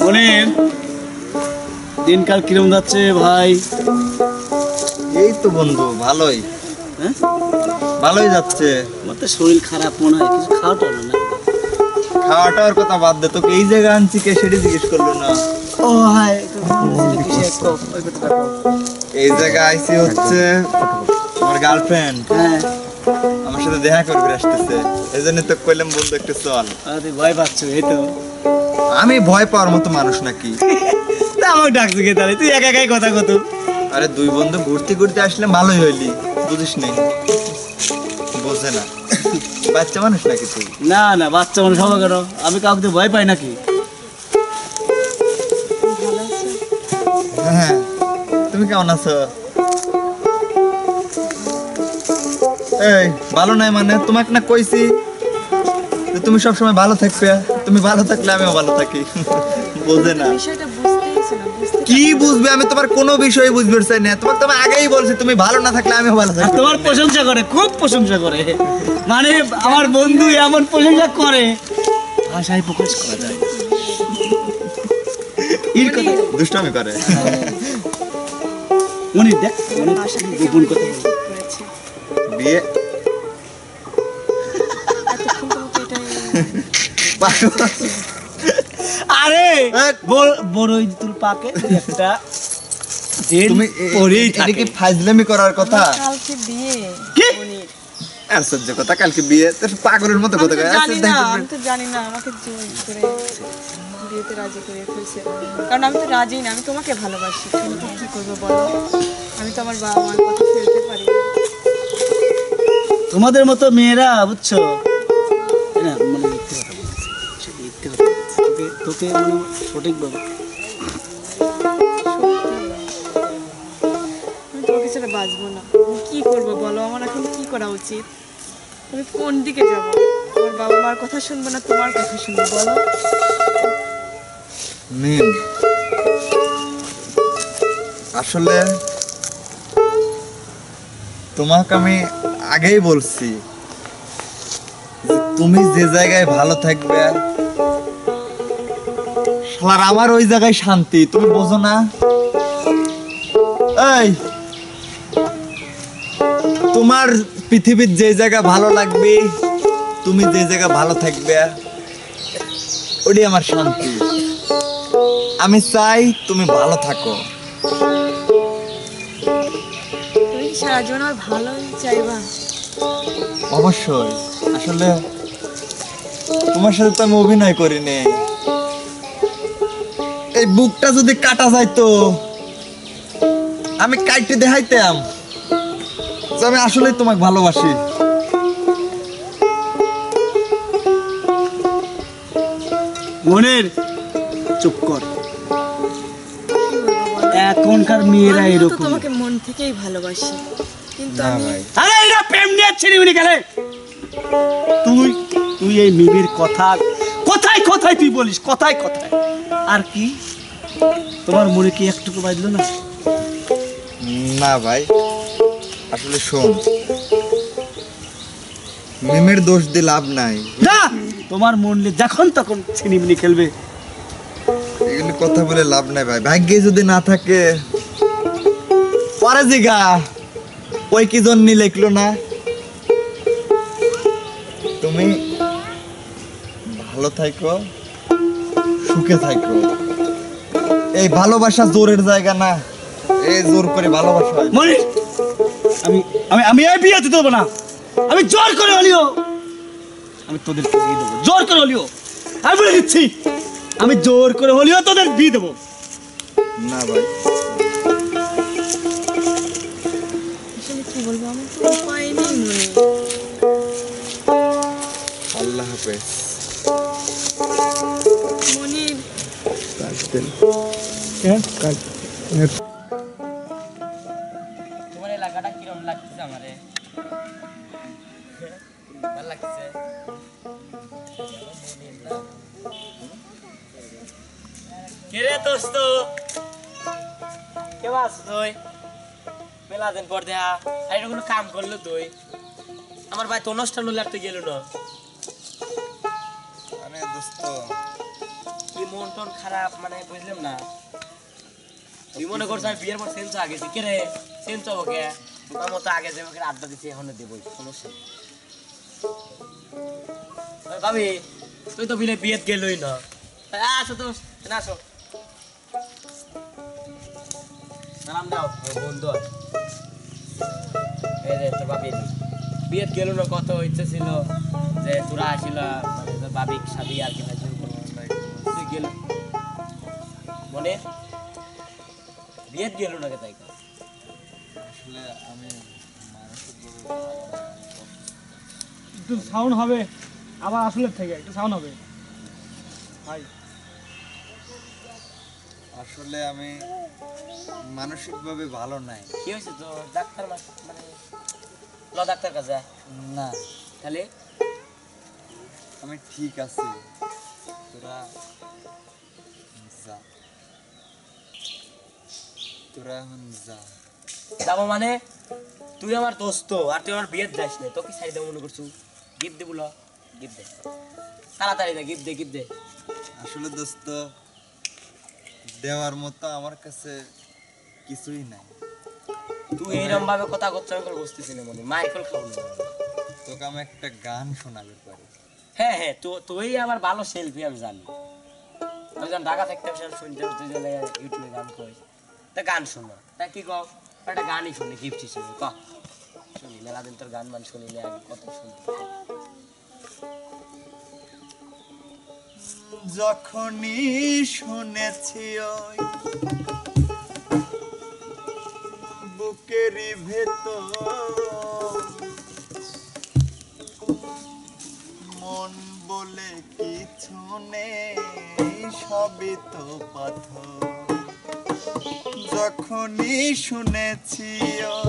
মনির দিনকাল কিরম যাচ্ছে ভাই? এই তো বন্ধু ভালোই। হ্যাঁ ভালোই যাচ্ছে। আমার তো শরীর খারাপ মনে হয়, কিছু খাওয়াটা না। খাওয়াটার কথা বাদ দে, তোকে এই জায়গা আনছি কে সেটা জিজ্ঞেস করলো না। ও হাই এই জায়গা আইসি হচ্ছে আমার গার্লফ্রেন্ড। হ্যাঁ আমার সাথে দেখা করবে আসতেছে, এই জন্য তো কইলাম বন্ধু একটু চল। তুই ভয় পাচ্ছ? এই তো আমি ভয় পাওয়ার মতো মানুষ নাকি? আমাকে ডাকছি কে তাহলে? তুই একা একাই কথা কত। আরে দুই বন্ধু ঘুরতে ঘুরতে আসলে ভালোই হইলি, বুঝিস নাই? বোঝে না, বাচ্চা মানুষ নাকি তুই? না না বাচ্চা মানুষ হবে কেন? আমি কাউকে ভয় পাই নাকি? হ্যাঁ তুমি কেমন আছো? এই ভালো নাই মানে? তোমাকে না কইছি যে তুমি সবসময় ভালো থাকবে, তুমি ভালো থাকলে আমিও ভালো থাকি। বোঝে না। কি বুঝবে? আমি তোমার কোনো বিষয় বুঝবে চাই না। তোমাকে তো আমি আগেই বলছি তুমি ভালো না থাকলে আমিও ভালো থাকি। তোমার প্রশংসা করে, খুব প্রশংসা করে। মানে আমার বন্ধু এমন প্রশংসা করে ভাষায় প্রকাশ করা যায়। দুষ্টামি করে। মনির দেখ গোপন কথা বিয়ে আরে বড়ই তুল পাকে একটা তুমি এটা কি ফাজলামি করার কথা? কালকে বিয়ে মনির। আর সহ্য কথা, কালকে বিয়ে তোর পাগলের মতো কথা কয়। আমি তো জানি না আমাকে জোর করে বিয়েতে রাজি করে ফেলছে, কারণ আমি তো রাজি না, আমি তোমাকে ভালোবাসি। তুমি কি করবো বলো? আমি তো আমার বাবা মার কথা ফেলতে পারি না। তোমাদের মতো মেয়েরা বুঝছো না, মানে মিথ্যে কথা বলছে, মিথ্যে কথা বলছে। তোকে মানে সঠিক ভাবে আমি তোমাকে ছাড়া বাঁচবো না। আমি কি করবো বলো? আমার এখন কি করা উচিত? আমি কোন দিকে যাব? আমার বাবা মার কথা শুনবো না তোমার কথা শুনবো বলো? আসলে তোমাকে আমি আগেই বলছি যে তুমি যে জায়গায় ভালো থাকবে শালার আমার ওই জায়গায় শান্তি। তুমি বোঝো না? এই তোমার পৃথিবীর যে জায়গা ভালো লাগবে, তুমি যে জায়গা ভালো থাকবে ওটাই আমার শান্তি। আমি চাই তুমি ভালো থাকো। তুমি কি সারা জীবন আমার ভালোই চাইবা? অবশ্যই। আসলে তোমার সাথে তো আমি অভিনয় করিনি। এই বুকটা যদি কাটা যাইতো আমি কাইটে দেখাইতাম যে আমি আসলেই তোমাকে ভালোবাসি। মনের চুপ কর। এখনকার মেয়েরা এরকম। তোমাকে মন থেকেই ভালোবাসি, কিন্তু না আমি ভাই, আরে এরা প্রেম নিয়ে ছিড়িমিড়ি গেলে তুই তুই এই মিমির কথা কোথায় কোথায় তুই বলিস, কোথায় কোথায়? আর কি তোমার মনে কি একটুকু বাজলো না? না ভাই, আসলে শোন, মিমের দোষ দিয়ে লাভ নাই। না তোমার মনলে যখন তখন ছিনিমিনি খেলবে, এগুলি কথা বলে লাভ নাই ভাই। ভাগ্যে যদি না থাকে পরে জিগা ওই কি জন্য লিখলো না। তুমি ভালো থাকো, সুখে থাকো। এই ভালোবাসা জোরের জায়গা না, এই জোর করে ভালোবাসা হয়। মনির আমি আমি আমি এই বিয়ে দিতে দেবো না। আমি জোর করে হলিও আমি তোদেরকে দিয়ে দেবো, জোর করে হলিও। আমি বলে দিচ্ছি আমি জোর করে হলিও তোদের দিয়ে দেবো। না ভাই, আসলে কি বলবো, আমার তো উপায় নেই মনির। আল্লাহ হাফেজ মনির তোমার এলাকাটা কিরম লাগতেছে? আমারে ভালো লাগছে। কে রে দোস্ত? কেমন আছো তুই? মেলা দিন পর দেখা। আর কোনো কাম করলো তুই? আমার ভাই তো অনুষ্ঠান হলে আর তুই গেল না। আরে দোস্ত, কি মন টন খারাপ মানে বুঝলাম না তুই মনে করছ আমি বিয়ের পর সেন্স আগে কে রে সেন্স হবো কে তোমার মতো আগে যে আমাকে আড্ডা দিচ্ছি এখন দেবই সমস্যা নেই ভাবি তুই তো বিলে বিয়েত গেলই না আসো তো না আসো সালাম দাও বন্ধু এই যে তোর ভাবি বিয়েত গেল না কত ইচ্ছে ছিল যে তোরা আসিল মানে তোর ভাবিক শাদি আর কি তুই গেল মনে বিয়েত গেল না তাই আসলে আমি একটু সাউন্ড হবে আবার আসলে থেকে একটু সাউন্ড হবে ভাই আসলে আমি মানসিকভাবে ভালো নাই। কি হয়েছে তো ডাক্তার মানে ল ডাক্তার কাছে না তাহলে আমি ঠিক আছি, তোরা যা, তোরা এখন যা। যাবো মানে তুই আমার দোস্ত আর তুই আমার বিয়ের যাস না তোকে সাইড দেবো মনে করছু গিফট দে বলো গিফট দে তাড়াতাড়ি দে গিফট দে গিফট দে আসলে দোস্ত দেওয়ার মতো আমার কাছে কিছুই নাই। তুই এইরকম ভাবে কথা করছো আমি বুঝতেছি না মনে মাইকেল খাও না তোকে আমি একটা গান শোনাবে পারি। হ্যাঁ হ্যাঁ তুই আবার ভালো সেলফি আমি জানি আমি যখন ঢাকা থাকতে শুনতে তুই যে ইউটিউবে গান করিস তা গান শোনো তা কি কও একটা গানই শুনি গিফট হিসেবে ক শুনি মেলা দিন তোর গান মান শুনিলে আমি কত শুনতে যখনই শুনেছি ওই বুকেরই ভেতর মন বলে কিছু নেই, সবই তো পাথর। যখনই শুনেছি ওই